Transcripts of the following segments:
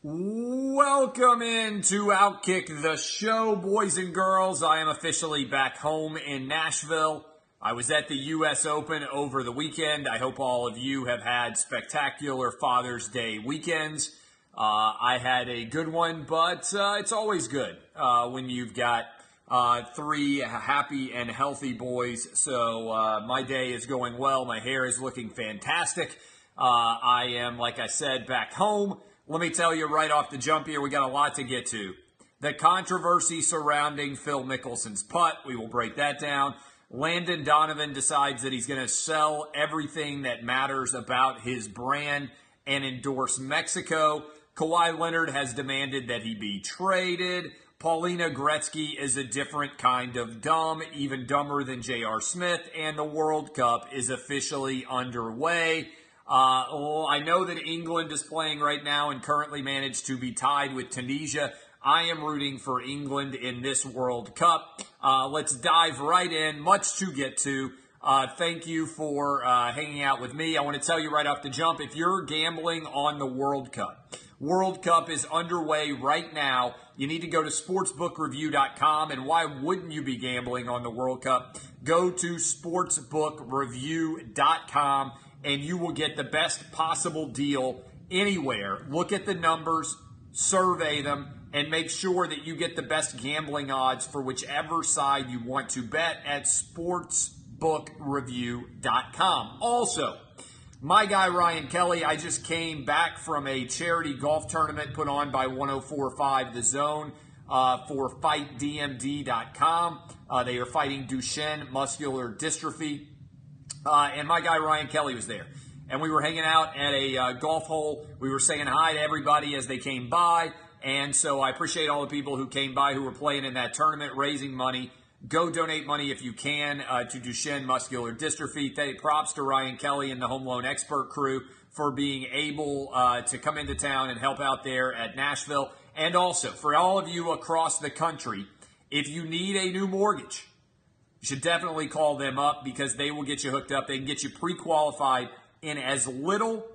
Welcome into Outkick the Show, boys and girls. I am officially back home in Nashville. I was at the U.S. Open over the weekend. I hope all of you have had spectacular Father's Day weekends. I had a good one, but it's always good when you've got three happy and healthy boys. So my day is going well. My hair is looking fantastic. I am, like I said, back home. Let me tell you right off the jump here, we got a lot to get to. The controversy surrounding Phil Mickelson's putt, we will break that down. Landon Donovan decides that he's going to sell everything that matters about his brand and endorse Mexico. Kawhi Leonard has demanded that he be traded. Paulina Gretzky is a different kind of dumb, even dumber than J.R. Smith, and the World Cup is officially underway. I know that England is playing right now and currently managed to be tied with Tunisia. I am rooting for England in this World Cup. Let's dive right in. Much to get to. Thank you for hanging out with me. I want to tell you right off the jump, if you're gambling on the World Cup is underway right now. You need to go to sportsbookreview.com. And why wouldn't you be gambling on the World Cup? Go to sportsbookreview.com. And you will get the best possible deal anywhere. Look at the numbers, survey them, and make sure that you get the best gambling odds for whichever side you want to bet at sportsbookreview.com. Also, my guy Ryan Kelly, I just came back from a charity golf tournament put on by 104.5 The Zone for FightDMD.com. They are fighting Duchenne muscular dystrophy. And my guy Ryan Kelly was there. And we were hanging out at a golf hole. We were saying hi to everybody as they came by. And so I appreciate all the people who came by who were playing in that tournament, raising money. Go donate money if you can to Duchenne muscular dystrophy. Props to Ryan Kelly and the Home Loan Expert crew for being able to come into town and help out there at Nashville. And also, for all of you across the country, if you need a new mortgage, you should definitely call them up because they will get you hooked up. They can get you pre-qualified in as little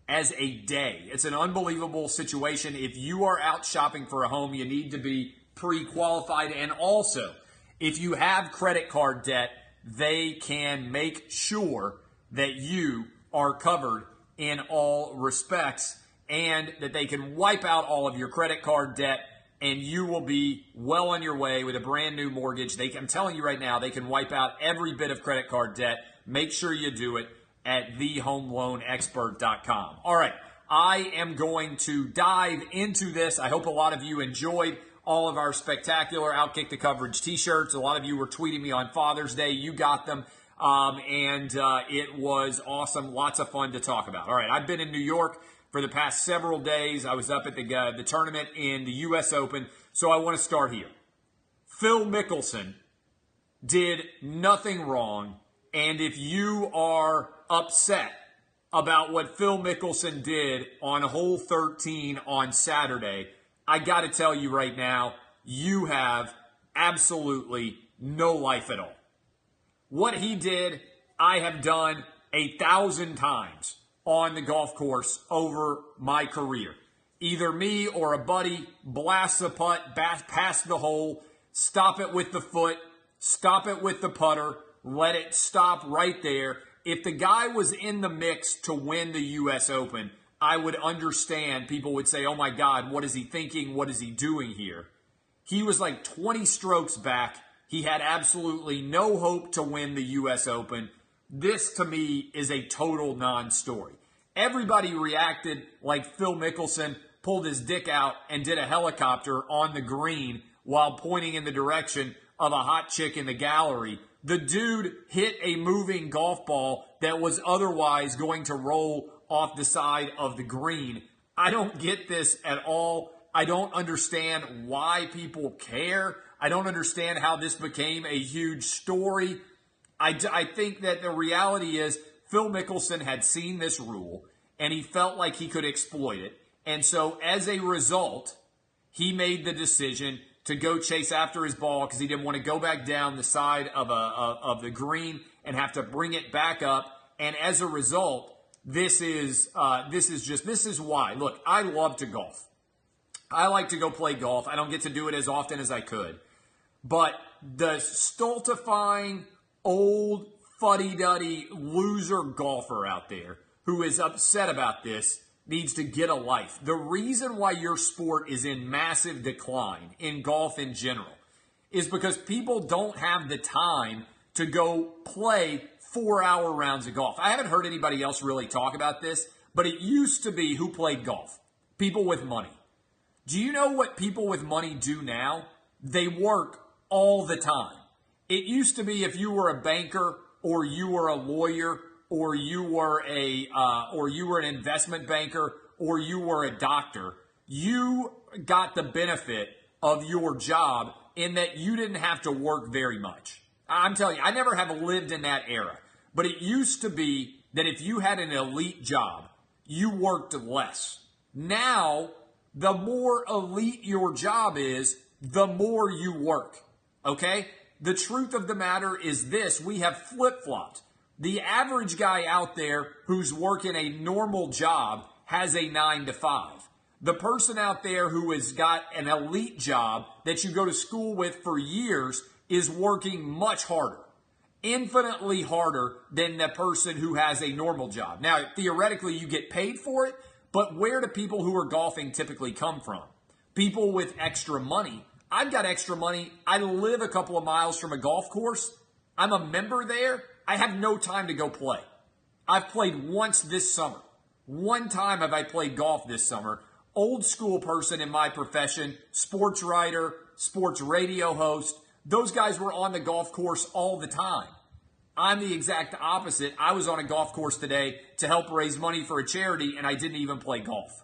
as a day. It's an unbelievable situation. If you are out shopping for a home, you need to be pre-qualified. And also, if you have credit card debt, they can make sure that you are covered in all respects and that they can wipe out all of your credit card debt. And you will be well on your way with a brand new mortgage. I'm telling you right now, they can wipe out every bit of credit card debt. Make sure you do it at thehomeloanexpert.com. All right, I am going to dive into this. I hope a lot of you enjoyed all of our spectacular Outkick the Coverage t-shirts. A lot of you were tweeting me on Father's Day. You got them. And it was awesome. Lots of fun to talk about. All right, I've been in New York for the past several days. I was up at the tournament in the U.S. Open, so I want to start here. Phil Mickelson did nothing wrong, and if you are upset about what Phil Mickelson did on hole 13 on Saturday, I got to tell you right now, you have absolutely no life at all. What he did, I have done 1,000 times on the golf course over my career. Either me or a buddy blasts a putt past the hole, stop it with the foot, stop it with the putter, let it stop right there. If the guy was in the mix to win the U.S. Open, I would understand. People would say, oh my God, what is he thinking? What is he doing here? He was like 20 strokes back. He had absolutely no hope to win the U.S. Open. This, to me, is a total non-story. Everybody reacted like Phil Mickelson pulled his dick out and did a helicopter on the green while pointing in the direction of a hot chick in the gallery. The dude hit a moving golf ball that was otherwise going to roll off the side of the green. I don't get this at all. I don't understand why people care. I don't understand how this became a huge story. I think that the reality is Phil Mickelson had seen this rule and he felt like he could exploit it. And so as a result, he made the decision to go chase after his ball because he didn't want to go back down the side of the green and have to bring it back up. And as a result, this is why. Look, I love to golf. I like to go play golf. I don't get to do it as often as I could. But the stultifying, old, fuddy-duddy loser golfer out there who is upset about this needs to get a life. The reason why your sport is in massive decline, in golf in general, is because people don't have the time to go play 4-hour rounds of golf. I haven't heard anybody else really talk about this, but it used to be who played golf. People with money. Do you know what people with money do now? They work all the time. It used to be if you were a banker or you were a lawyer or you were an investment banker or you were a doctor, you got the benefit of your job in that you didn't have to work very much. I'm telling you, I never have lived in that era. But it used to be that if you had an elite job, you worked less. Now, the more elite your job is, the more you work. Okay? The truth of the matter is this: we have flip-flopped. The average guy out there who's working a normal job has a 9-to-5. The person out there who has got an elite job that you go to school with for years is working much harder. Infinitely harder than the person who has a normal job. Now, theoretically, you get paid for it, but where do people who are golfing typically come from? People with extra money. I've got extra money. I live a couple of miles from a golf course. I'm a member there. I have no time to go play. I've played once this summer. One time have I played golf this summer. Old school person in my profession, sports writer, sports radio host. Those guys were on the golf course all the time. I'm the exact opposite. I was on a golf course today to help raise money for a charity, and I didn't even play golf.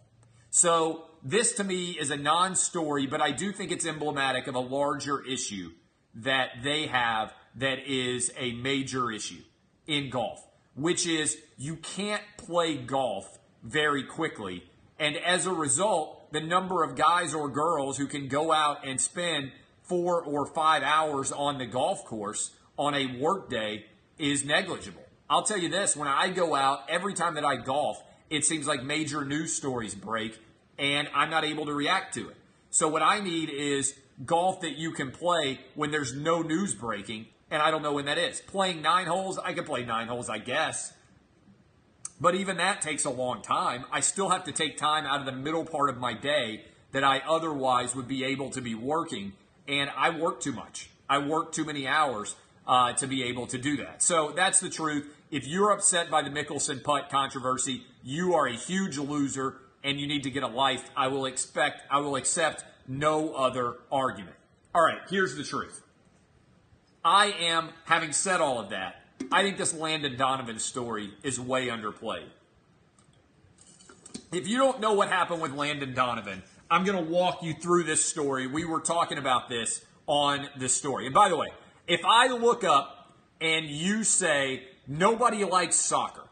So this to me is a non-story, but I do think it's emblematic of a larger issue that they have that is a major issue in golf, which is you can't play golf very quickly. And as a result, the number of guys or girls who can go out and spend 4 or 5 hours on the golf course on a work day is negligible. I'll tell you this, when I go out, every time that I golf, it seems like major news stories break, and I'm not able to react to it. So what I need is golf that you can play when there's no news breaking, and I don't know when that is. Playing 9 holes, I can play 9 holes, I guess. But even that takes a long time. I still have to take time out of the middle part of my day that I otherwise would be able to be working, and I work too much. I work too many hours to be able to do that. So that's the truth. If you're upset by the Mickelson putt controversy, you are a huge loser and you need to get a life. I will accept no other argument. All right, here's the truth. Having said all of that, I think this Landon Donovan story is way underplayed. If you don't know what happened with Landon Donovan, I'm going to walk you through this story. We were talking about this on this story. And by the way, if I look up and you say, nobody likes soccer,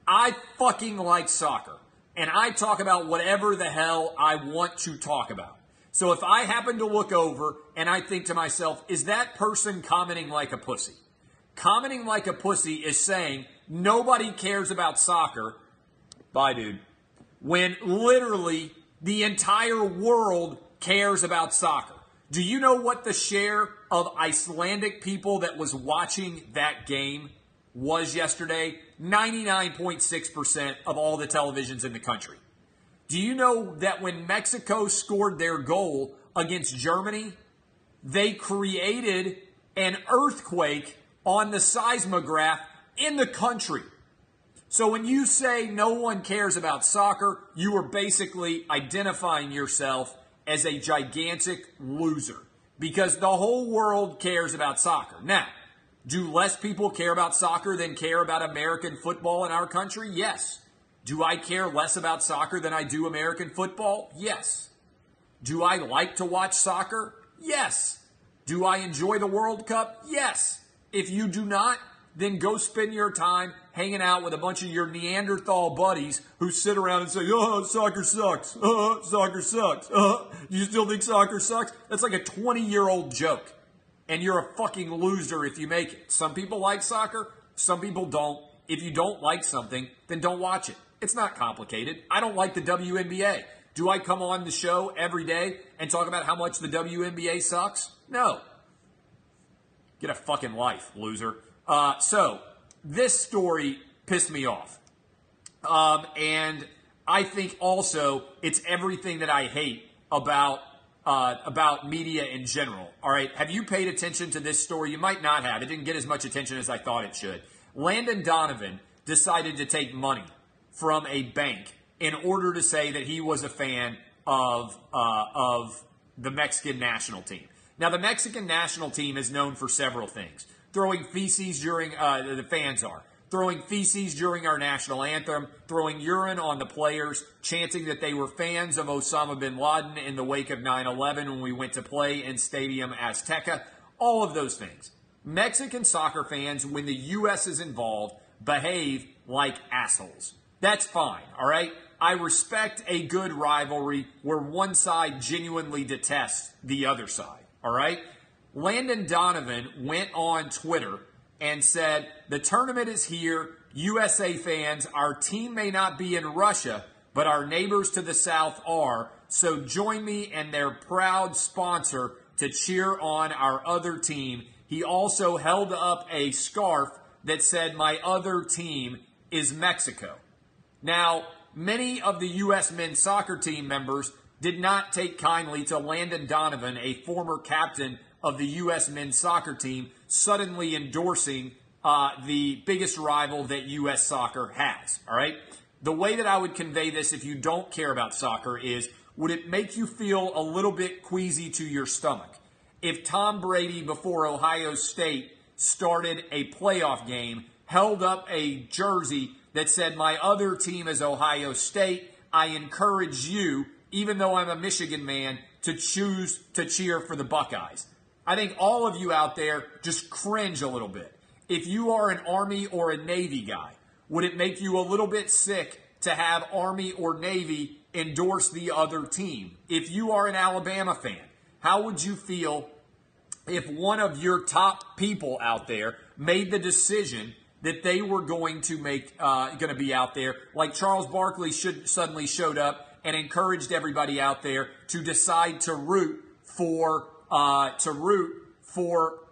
I fucking like soccer. And I talk about whatever the hell I want to talk about. So if I happen to look over and I think to myself, is that person commenting like a pussy? Commenting like a pussy is saying, nobody cares about soccer. Bye, dude. When literally the entire world cares about soccer. Do you know what the share of Icelandic people that was watching that game was yesterday? 99.6% of all the televisions in the country. Do you know that when Mexico scored their goal against Germany, they created an earthquake on the seismograph in the country? So when you say no one cares about soccer, you are basically identifying yourself as a gigantic loser because the whole world cares about soccer. Now, do less people care about soccer than care about American football in our country? Yes. Do I care less about soccer than I do American football? Yes. Do I like to watch soccer? Yes. Do I enjoy the World Cup? Yes. If you do not, then go spend your time hanging out with a bunch of your Neanderthal buddies who sit around and say, oh, soccer sucks. Soccer sucks. You still think soccer sucks? That's like a 20-year-old joke. And you're a fucking loser if you make it. Some people like soccer. Some people don't. If you don't like something, then don't watch it. It's not complicated. I don't like the WNBA. Do I come on the show every day and talk about how much the WNBA sucks? No. Get a fucking life, loser. So this story pissed me off. And I think also it's everything that I hate about media in general. All right. Have you paid attention to this story? You might not have. It didn't get as much attention as I thought it should. Landon Donovan decided to take money from a bank in order to say that he was a fan of the Mexican national team. Now, the Mexican national team is known for several things. Throwing feces during, the fans are. Throwing feces during our national anthem, throwing urine on the players, chanting that they were fans of Osama bin Laden in the wake of 9/11 when we went to play in Stadium Azteca. All of those things. Mexican soccer fans, when the U.S. is involved, behave like assholes. That's fine, all right? I respect a good rivalry where one side genuinely detests the other side, all right? Landon Donovan went on Twitter and said, the tournament is here, USA fans, our team may not be in Russia, but our neighbors to the south are, so join me and their proud sponsor to cheer on our other team. He also held up a scarf that said, my other team is Mexico. Now, many of the U.S. men's soccer team members did not take kindly to Landon Donovan, a former captain of the U.S. men's soccer team, suddenly endorsing the biggest rival that U.S. soccer has, all right? The way that I would convey this if you don't care about soccer is, would it make you feel a little bit queasy to your stomach if Tom Brady, before Ohio State started a playoff game, held up a jersey that said, my other team is Ohio State. I encourage you, even though I'm a Michigan man, to choose to cheer for the Buckeyes. I think all of you out there just cringe a little bit. If you are an Army or a Navy guy, would it make you a little bit sick to have Army or Navy endorse the other team? If you are an Alabama fan, how would you feel if one of your top people out there made the decision that they were going to be out there, like Charles Barkley suddenly showed up and encouraged everybody out there to decide to root for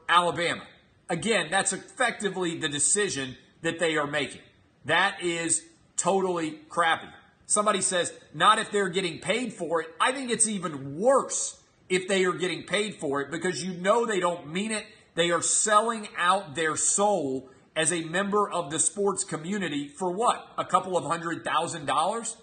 Alabama? Again, that's effectively the decision that they are making. That is totally crappy. Somebody says, not if they're getting paid for it. I think it's even worse if they are getting paid for it, because you know they don't mean it. They are selling out their soul as a member of the sports community for what? A couple of $100,000?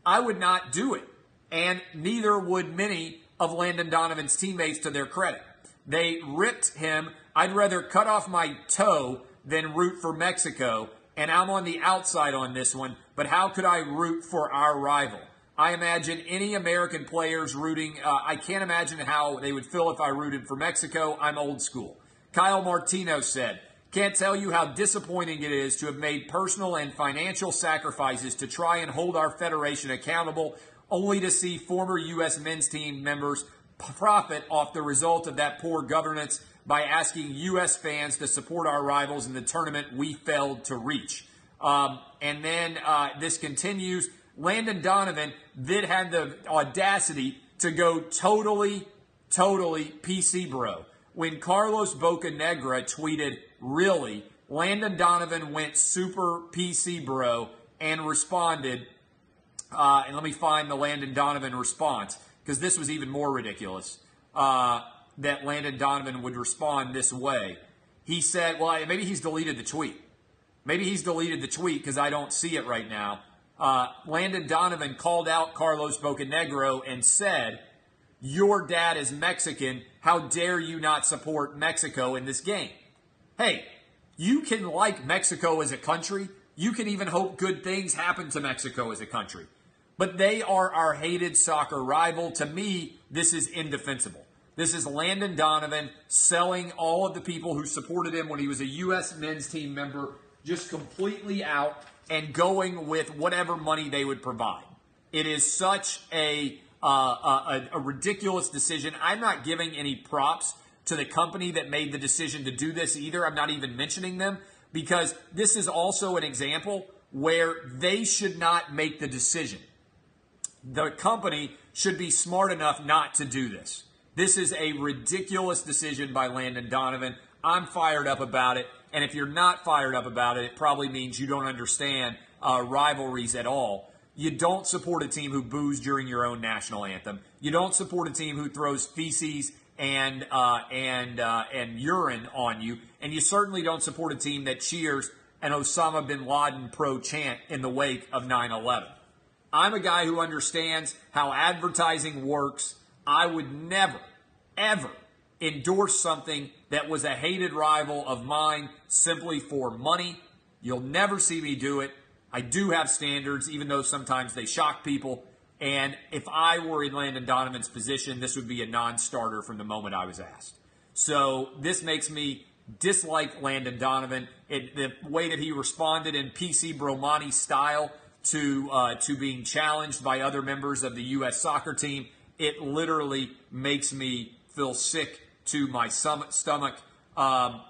I would not do it. And neither would many of Landon Donovan's teammates, to their credit. They ripped him. I'd rather cut off my toe than root for Mexico. And I'm on the outside on this one. But how could I root for our rival? I imagine any American players rooting. I can't imagine how they would feel if I rooted for Mexico. I'm old school. Kyle Martino said, can't tell you how disappointing it is to have made personal and financial sacrifices to try and hold our federation accountable, only to see former U.S. men's team members profit off the result of that poor governance by asking U.S. fans to support our rivals in the tournament we failed to reach. And then this continues. Landon Donovan did have the audacity to go totally PC bro. When Carlos Bocanegra tweeted, really, Landon Donovan went super PC bro and responded, and let me find the Landon Donovan response, because this was even more ridiculous, that Landon Donovan would respond this way. He said, well, maybe he's deleted the tweet. Maybe he's deleted the tweet because I don't see it right now. Landon Donovan called out Carlos Bocanegra and said, your dad is Mexican. How dare you not support Mexico in this game? Hey, you can like Mexico as a country. You can even hope good things happen to Mexico as a country. But they are our hated soccer rival. To me, this is indefensible. This is Landon Donovan selling all of the people who supported him when he was a U.S. men's team member just completely out and going with whatever money they would provide. It is such a ridiculous decision. I'm not giving any props to the company that made the decision to do this either. I'm not even mentioning them, because this is also an example where they should not make the decision. The company should be smart enough not to do this. This is a ridiculous decision by Landon Donovan. I'm fired up about it. And if you're not fired up about it, it probably means you don't understand rivalries at all. You don't support a team who boos during your own national anthem. You don't support a team who throws feces and urine on you. And you certainly don't support a team that cheers an Osama bin Laden pro-chant in the wake of 9/11. I'm a guy who understands how advertising works. I would never, ever endorse something that was a hated rival of mine simply for money. You'll never see me do it. I do have standards, even though sometimes they shock people. And if I were in Landon Donovan's position, this would be a non-starter from the moment I was asked. So this makes me dislike Landon Donovan. The way that he responded in PC Bromani style to being challenged by other members of the U.S. soccer team, it literally makes me feel sick to my stomach. And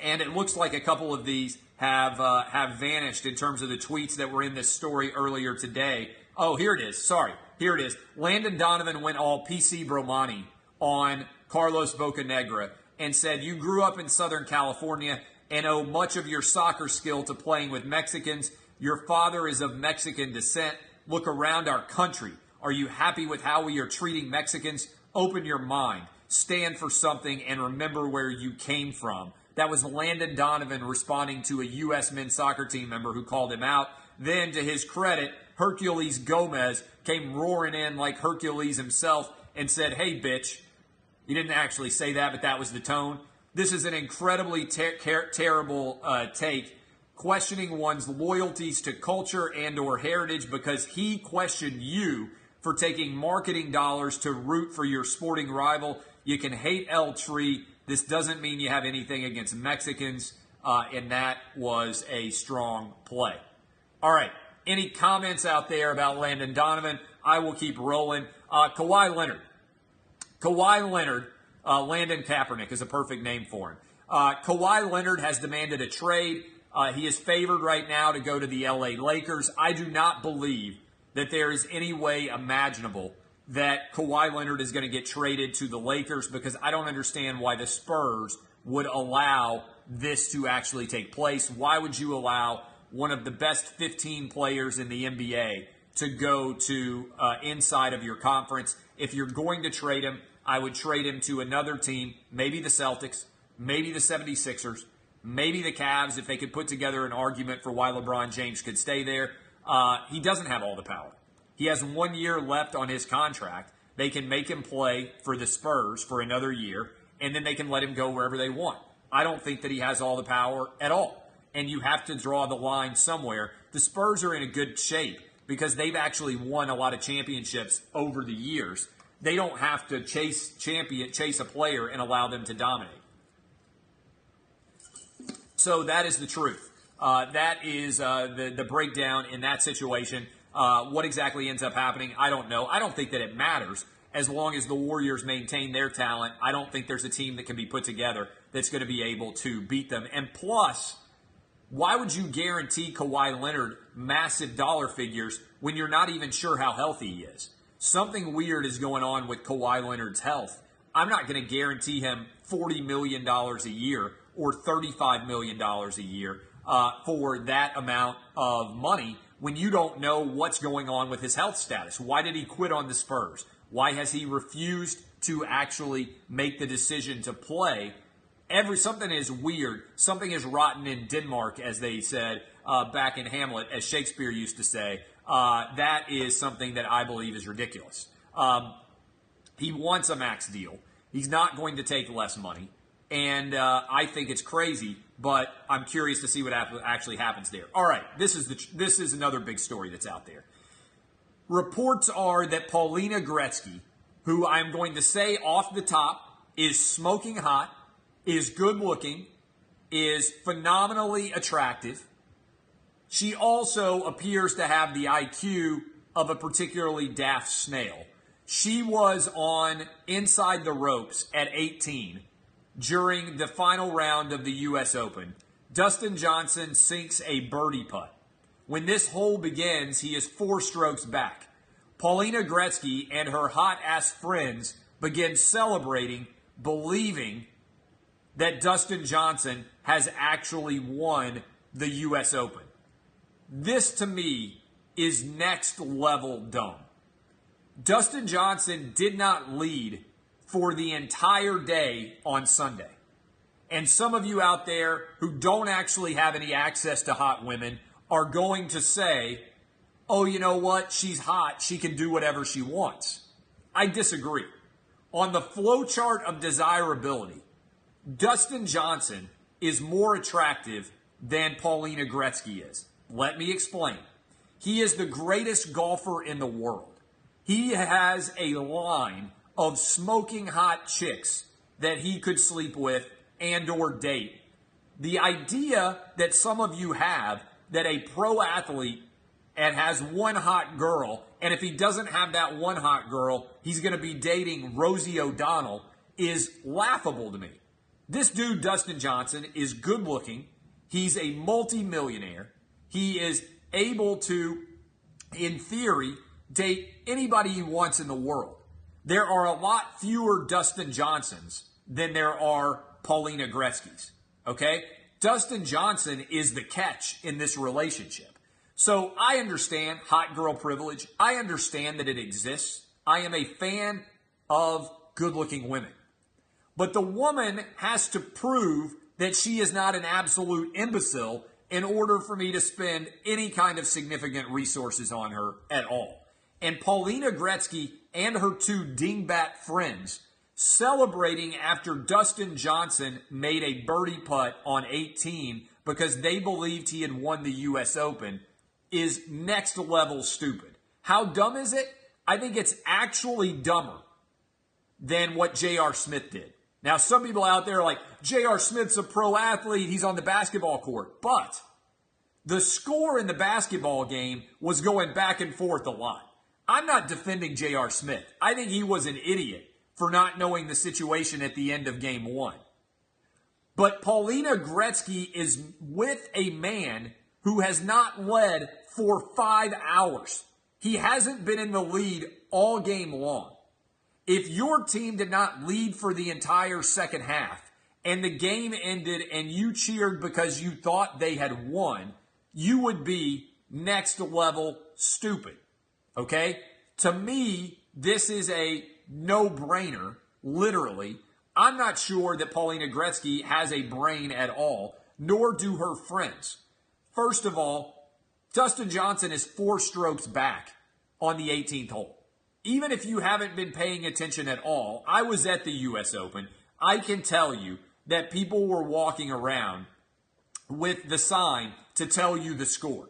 it looks like a couple of these have vanished in terms of the tweets that were in this story earlier today. Oh, here it is. Sorry. Here it is. Landon Donovan went all PC Bromani on Carlos Bocanegra and said, "You grew up in Southern California and owe much of your soccer skill to playing with Mexicans. Your father is of Mexican descent. Look around our country. Are you happy with how we are treating Mexicans? Open your mind. Stand for something and remember where you came from." That was Landon Donovan responding to a U.S. men's soccer team member who called him out. Then, to his credit, Herculez Gomez came roaring in like Hercules himself and said, "Hey, bitch." He didn't actually say that, but that was the tone. This is an incredibly terrible take, questioning one's loyalties to culture and or heritage because he questioned you for taking marketing dollars to root for your sporting rival. You can hate El Tree. This doesn't mean you have anything against Mexicans, and that was a strong play. All right, any comments out there about Landon Donovan? I will keep rolling. Kawhi Leonard. Landon Kaepernick is a perfect name for him. Kawhi Leonard has demanded a trade. He is favored right now to go to the LA Lakers. I do not believe that there is any way imaginable that Kawhi Leonard is going to get traded to the Lakers because I don't understand why the Spurs would allow this to actually take place. Why would you allow one of the best 15 players in the NBA to go to inside of your conference? If you're going to trade him, I would trade him to another team, maybe the Celtics, maybe the 76ers, maybe the Cavs if they could put together an argument for why LeBron James could stay there. He doesn't have all the power. He has 1 year left on his contract. They can make him play for the Spurs for another year, and then they can let him go wherever they want. I don't think that he has all the power at all, and you have to draw the line somewhere. The Spurs are in a good shape because they've actually won a lot of championships over the years. They don't have to chase a player and allow them to dominate. So that is the truth. That is the breakdown in that situation. What exactly ends up happening, I don't know. I don't think that it matters as long as the Warriors maintain their talent. I don't think there's a team that can be put together that's going to be able to beat them. And plus, why would you guarantee Kawhi Leonard massive dollar figures when you're not even sure how healthy he is? Something weird is going on with Kawhi Leonard's health. I'm not going to guarantee him $40 million a year or $35 million a year for that amount of money when you don't know what's going on with his health status. Why did he quit on the Spurs? Why has he refused to actually make the decision to play? Something is weird. Something is rotten in Denmark, as they said back in Hamlet, as Shakespeare used to say. That is something that I believe is ridiculous. He wants a max deal. He's not going to take less money. And I think it's crazy, but I'm curious to see what actually happens there. All right, this is another big story that's out there. Reports are that Paulina Gretzky, who I'm going to say off the top is smoking hot, is good looking, is phenomenally attractive. She also appears to have the IQ of a particularly daft snail. She was on Inside the Ropes at 18 during the final round of the U.S. Open. Dustin Johnson sinks a birdie putt. When this hole begins, he is 4 strokes back. Paulina Gretzky and her hot-ass friends begin celebrating, believing that Dustin Johnson has actually won the U.S. Open. This, to me, is next level dumb. Dustin Johnson did not lead for the entire day on Sunday. And some of you out there who don't actually have any access to hot women are going to say, oh, you know what? She's hot. She can do whatever she wants. I disagree. On the flowchart of desirability, Dustin Johnson is more attractive than Paulina Gretzky is. Let me explain. He is the greatest golfer in the world. He has a line of smoking hot chicks that he could sleep with and or date. The idea that some of you have that a pro athlete and has one hot girl, and if he doesn't have that one hot girl, he's going to be dating Rosie O'Donnell, is laughable to me. This dude, Dustin Johnson, is good looking. He's a multi-millionaire. He is able to, in theory, date anybody he wants in the world. There are a lot fewer Dustin Johnsons than there are Paulina Gretzky's, okay? Dustin Johnson is the catch in this relationship. So I understand hot girl privilege. I understand that it exists. I am a fan of good-looking women. But the woman has to prove that she is not an absolute imbecile in order for me to spend any kind of significant resources on her at all. And Paulina Gretzky and her two dingbat friends celebrating after Dustin Johnson made a birdie putt on 18 because they believed he had won the U.S. Open is next level stupid. How dumb is it? I think it's actually dumber than what J.R. Smith did. Now, some people out there are like, J.R. Smith's a pro athlete, he's on the basketball court. But the score in the basketball game was going back and forth a lot. I'm not defending J.R. Smith. I think he was an idiot for not knowing the situation at the end of game one. But Paulina Gretzky is with a man who has not led for 5 hours. He hasn't been in the lead all game long. If your team did not lead for the entire second half and the game ended and you cheered because you thought they had won, you would be next level stupid. Okay? To me, this is a no-brainer, literally. I'm not sure that Paulina Gretzky has a brain at all, nor do her friends. First of all, Dustin Johnson is 4 strokes back on the 18th hole. Even if you haven't been paying attention at all, I was at the U.S. Open. I can tell you that people were walking around with the sign to tell you the score.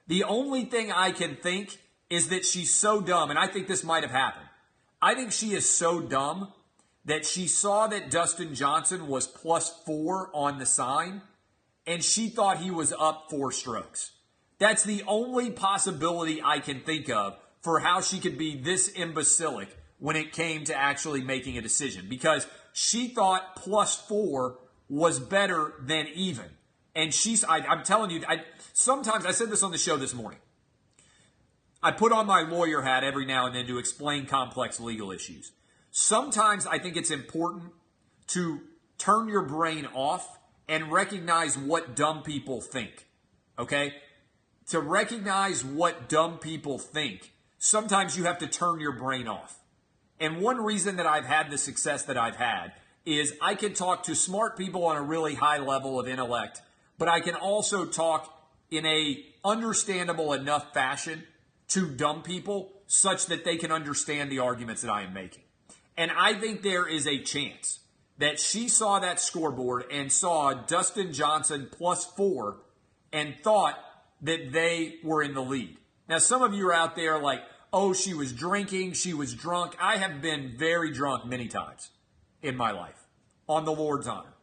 The only thing I can think is that she's so dumb, and I think this might have happened. I think she is so dumb that she saw that Dustin Johnson was +4 on the sign, and she thought he was up 4 strokes. That's the only possibility I can think of for how she could be this imbecilic when it came to actually making a decision, because she thought +4 was better than even. And I'm telling you, sometimes I said this on the show this morning. I put on my lawyer hat every now and then to explain complex legal issues. Sometimes I think it's important to turn your brain off and recognize what dumb people think, okay? To recognize what dumb people think, sometimes you have to turn your brain off. And one reason that I've had the success that I've had is I can talk to smart people on a really high level of intellect, but I can also talk in a understandable enough fashion to dumb people such that they can understand the arguments that I am making. And I think there is a chance that she saw that scoreboard and saw Dustin Johnson +4 and thought that they were in the lead. Now, some of you are out there like, oh, she was drinking, she was drunk. I have been very drunk many times in my life, on the Lord's honor.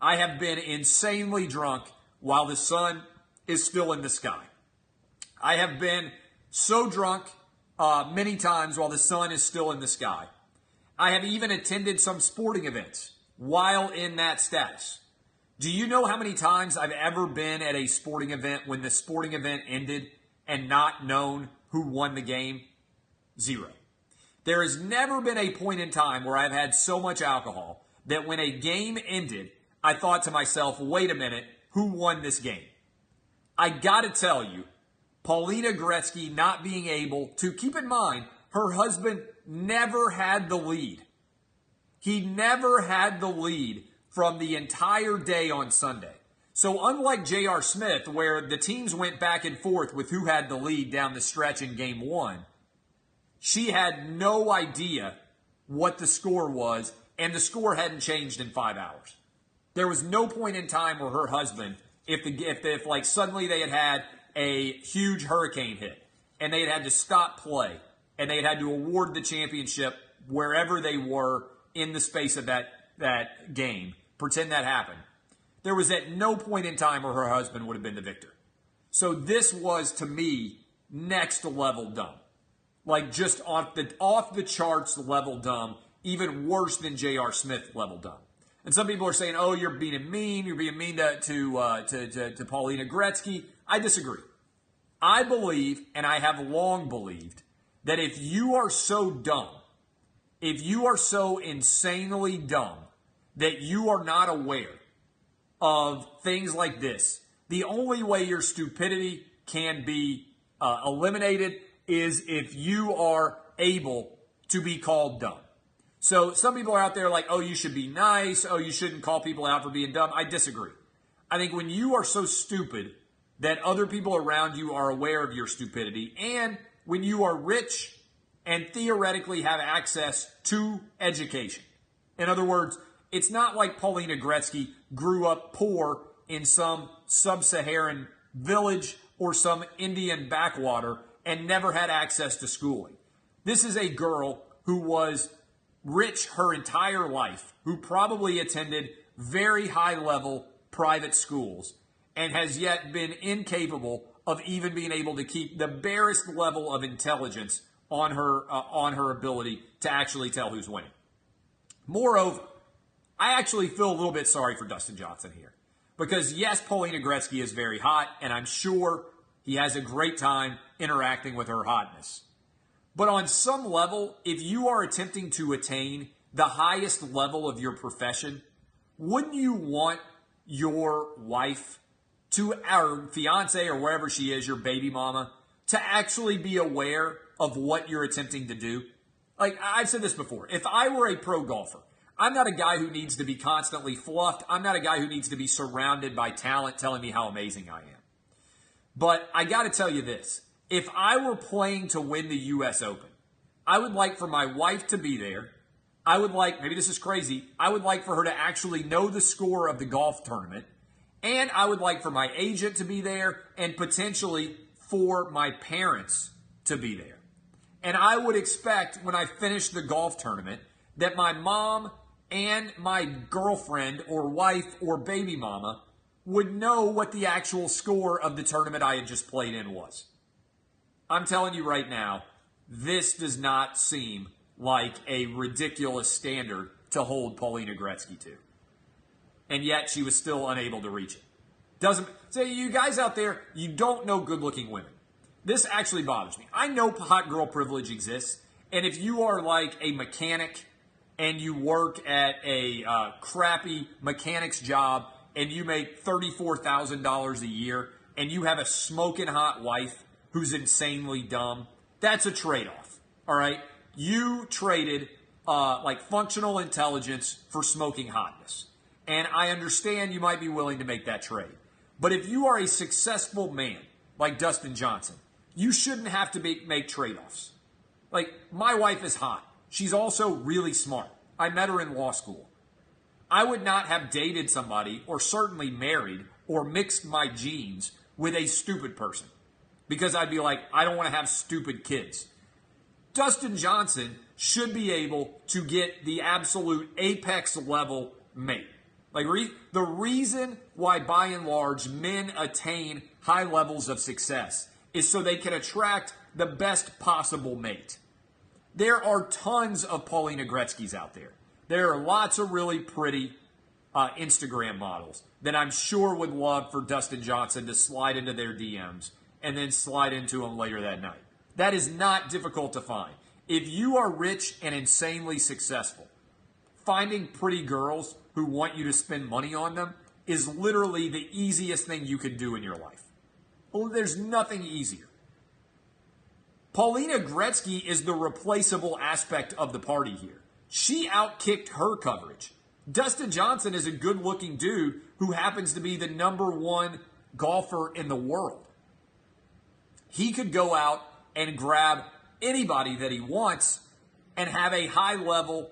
I have been insanely drunk while the sun is still in the sky. I have been so drunk many times while the sun is still in the sky. I have even attended some sporting events while in that status. Do you know how many times I've ever been at a sporting event when the sporting event ended and not known who won the game? Zero. There has never been a point in time where I've had so much alcohol that when a game ended, I thought to myself, wait a minute, who won this game? I got to tell you, Paulina Gretzky not being able to, keep in mind, her husband never had the lead. He never had the lead from the entire day on Sunday. So unlike J.R. Smith, where the teams went back and forth with who had the lead down the stretch in game one, she had no idea what the score was, and the score hadn't changed in 5 hours. There was no point in time where her husband, if like suddenly they had a huge hurricane hit, and they had to stop play, and they had to award the championship wherever they were in the space of that game, pretend that happened. There was at no point in time where her husband would have been the victor. So this was, to me, next level dumb. Like just off the charts level dumb, even worse than J.R. Smith level dumb. And some people are saying, oh, you're being mean to Paulina Gretzky. I disagree. I believe, and I have long believed, that if you are so dumb, if you are so insanely dumb that you are not aware of things like this, the only way your stupidity can be eliminated is if you are able to be called dumb. So some people are out there like, oh, you should be nice. Oh, you shouldn't call people out for being dumb. I disagree. I think when you are so stupid that other people around you are aware of your stupidity, and when you are rich and theoretically have access to education. In other words, it's not like Paulina Gretzky grew up poor in some sub-Saharan village or some Indian backwater and never had access to schooling. This is a girl who was rich her entire life, who probably attended very high-level private schools and has yet been incapable of even being able to keep the barest level of intelligence on her ability to actually tell who's winning. Moreover, I actually feel a little bit sorry for Dustin Johnson here. Because yes, Paulina Gretzky is very hot, and I'm sure he has a great time interacting with her hotness. But on some level, if you are attempting to attain the highest level of your profession, wouldn't you want your wife to, or fiance or wherever she is, your baby mama, to actually be aware of what you're attempting to do? Like, I've said this before. If I were a pro golfer, I'm not a guy who needs to be constantly fluffed. I'm not a guy who needs to be surrounded by talent telling me how amazing I am. But I got to tell you this. If I were playing to win the U.S. Open, I would like for my wife to be there. I would like, maybe this is crazy, I would like for her to actually know the score of the golf tournament. And I would like for my agent to be there and potentially for my parents to be there. And I would expect when I finish the golf tournament that my mom and my girlfriend or wife or baby mama would know what the actual score of the tournament I had just played in was. I'm telling you right now, this does not seem like a ridiculous standard to hold Paulina Gretzky to. And yet she was still unable to reach it. Doesn't say, you guys out there, you don't know good-looking women. This actually bothers me. I know hot girl privilege exists, and if you are like a mechanic and you work at a crappy mechanic's job and you make $34,000 a year and you have a smoking hot wife who's insanely dumb, that's a trade-off, all right? You traded like functional intelligence for smoking hotness. And I understand you might be willing to make that trade. But if you are a successful man like Dustin Johnson, you shouldn't have to make trade-offs. Like, my wife is hot. She's also really smart. I met her in law school. I would not have dated somebody or certainly married or mixed my genes with a stupid person because I'd be like, I don't want to have stupid kids. Dustin Johnson should be able to get the absolute apex level mate. Like, the reason why, by and large, men attain high levels of success is so they can attract the best possible mate. There are tons of Paulina Gretzkys out there. There are lots of really pretty Instagram models that I'm sure would love for Dustin Johnson to slide into their DMs and then slide into them later that night. That is not difficult to find. If you are rich and insanely successful, finding pretty girls who want you to spend money on them is literally the easiest thing you can do in your life. Well, there's nothing easier. Paulina Gretzky is the replaceable aspect of the party here. She outkicked her coverage. Dustin Johnson is a good-looking dude who happens to be the #1 golfer in the world. He could go out and grab anybody that he wants and have a high-level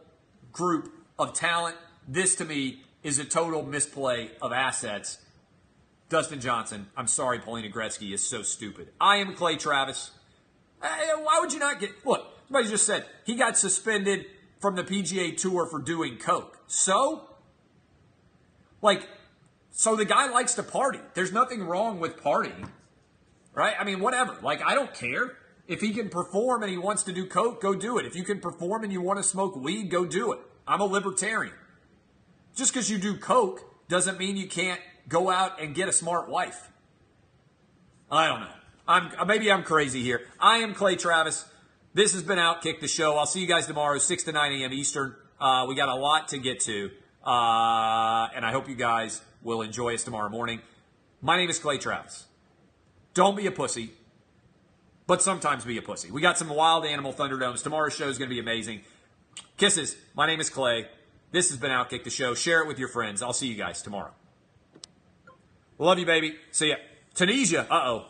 group of talent. This, to me, is a total misplay of assets. Dustin Johnson, I'm sorry, Paulina Gretzky is so stupid. I am Clay Travis. Why would you not get... Look, somebody just said he got suspended from the PGA Tour for doing coke. So the guy likes to party. There's nothing wrong with partying, right? I mean, whatever. I don't care. If he can perform and he wants to do coke, go do it. If you can perform and you want to smoke weed, go do it. I'm a libertarian. Just because you do coke doesn't mean you can't go out and get a smart wife. I don't know. Maybe I'm crazy here. I am Clay Travis. This has been Outkick the Show. I'll see you guys tomorrow, 6 to 9 a.m. Eastern. We got a lot to get to, and I hope you guys will enjoy us tomorrow morning. My name is Clay Travis. Don't be a pussy, but sometimes be a pussy. We got some wild animal Thunderdomes. Tomorrow's show is going to be amazing. Kisses. My name is Clay. This has been Outkick the Show. Share it with your friends. I'll see you guys tomorrow. Love you, baby. See ya. Tunisia. Uh-oh.